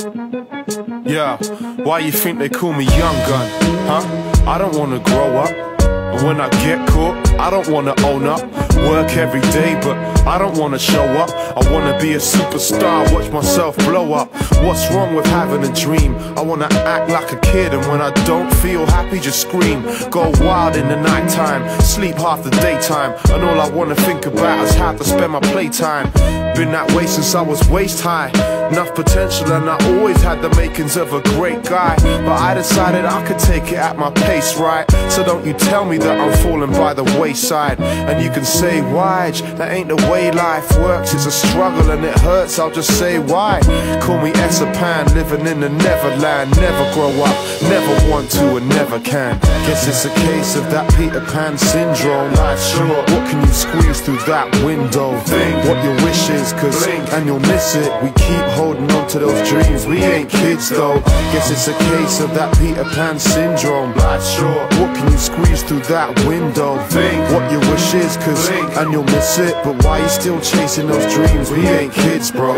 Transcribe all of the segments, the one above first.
Yeah, why you think they call me Young Gun, huh? I don't wanna grow up. And when I get caught, I don't wanna own up. Work every day, but I don't wanna show up. I wanna be a superstar, watch myself blow up. What's wrong with having a dream? I wanna act like a kid, and when I don't feel happy, just scream. Go wild in the nighttime, sleep half the daytime, and all I wanna think about is how to spend my playtime. Been that way since I was waist high. Enough potential, and I always had the makings of a great guy. But I decided I could take it at my pace, right? So don't you tell me that I'm falling by the wayside. And you can say, why? That ain't the way life works. It's a struggle and it hurts, I'll just say why. Call me Essapan, living in the Neverland. Never grow up, never want to and never can. Guess it's a case of that Peter Pan syndrome. Life's short, what can you squeeze through that window? Think what your wish is, cause and you'll miss it. We keep holding on to those dreams, we ain't kids though. Guess it's a case of that Peter Pan syndrome. Life's short, what can you squeeze through that window? Think what your wish is, cause and you'll miss it. But why you still chasing those dreams? We ain't kids, bro.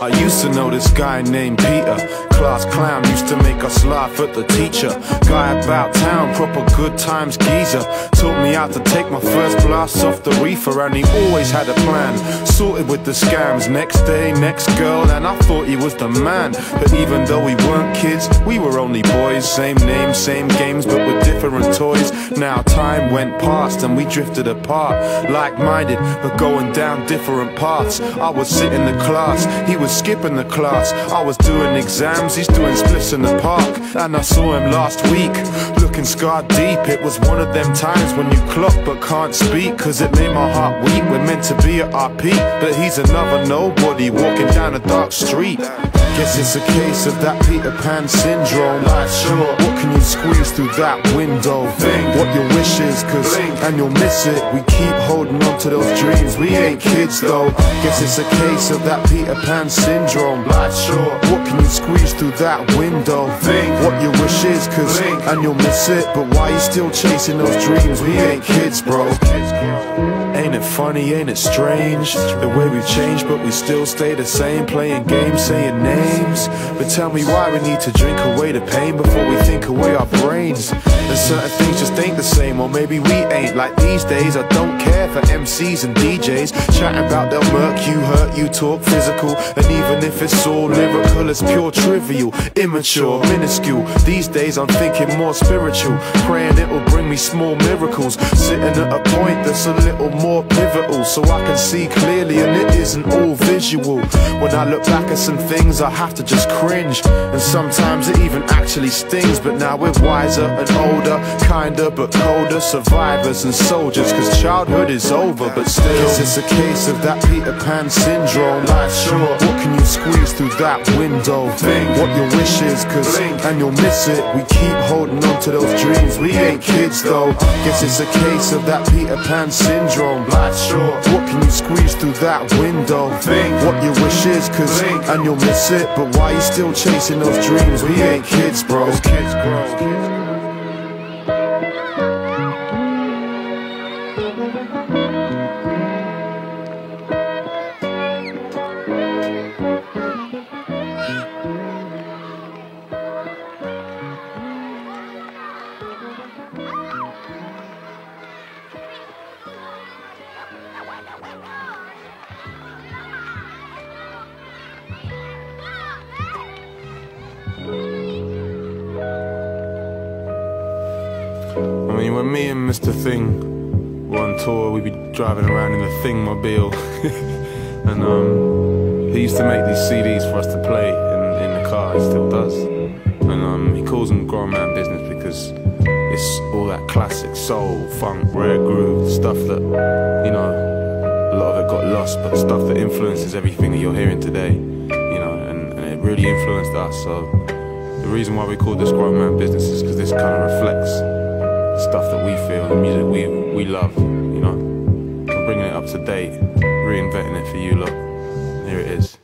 I used to know this guy named Peter. Class clown, used to make us laugh at the teacher. Guy about town, proper good times geezer. Taught me how to take my first blast off the reefer, and he always had a plan. Sorted with the scams, next day, next girl, and I thought he was the man. But even though we weren't kids, we were only boys. Same name, same games, but with different toys. Now time went past and we drifted apart. Like-minded, but going down different paths. I was sitting in the class, he was skipping the class. I was doing exams, he's doing splits in the park. And I saw him last week, looking scarred deep. It was one of them times when you clock but can't speak, cause it made my heart weak. We're meant to be at our peak, but he's another nobody walking down a dark street. Guess it's a case of that Peter Pan syndrome. Life's short, what can you squeeze through that window? Think what your wish is, cause and you'll miss it. We keep holding on to those dreams, we ain't kids though. Guess it's a case of that Peter Pan syndrome. Life's short, what can you squeeze through that window? Think what your wish is, cause and you'll miss it. But why you still chasing those dreams? We ain't kids, bro. Ain't it funny, ain't it strange, the way we've changed but we still stay the same. Playing games, saying names, but tell me why we need to drink away the pain before we think away our brains. And certain things just ain't the same, or maybe we ain't. Like these days I don't care for MCs and DJs chatting about they'll murk you, hurt you, talk physical. And even if it's all lyrical, it's pure trivial, immature, minuscule. These days I'm thinking more spiritual, praying it'll bring me small miracles. Sitting at a point that's a little more pivotal, so I can see clearly and it isn't all visual. When I look back at some things I have to just cringe, and sometimes it even actually stings. But now we're wiser and older, kinder but colder, survivors and soldiers, cause childhood is over. But still, guess it's a case of that Peter Pan syndrome. Life's short, what can you squeeze through that window? Think what your wish is, cause and you'll miss it. We keep holding on to those dreams, we ain't kids though. Guess it's a case of that Peter Pan syndrome. Life's short, what can you squeeze through that window? Think what your wish is, cause and you'll miss it. But why you still chasing those dreams? We ain't kids, bro. I mean, when me and Mr. Thing were on tour, we'd be driving around in the Thingmobile. And he used to make these CDs for us to play in the car, he still does. And he calls them Grown Man Business because it's all that classic soul, funk, rare groove, stuff that, you know, a lot of it got lost, but stuff that influences everything that you're hearing today, you know, and it really influenced us. So the reason why we call this Grown Man Business is because this kind of reflects stuff that we feel, the music we love, you know. I'm bringing it up to date, reinventing it for you, look. Here it is.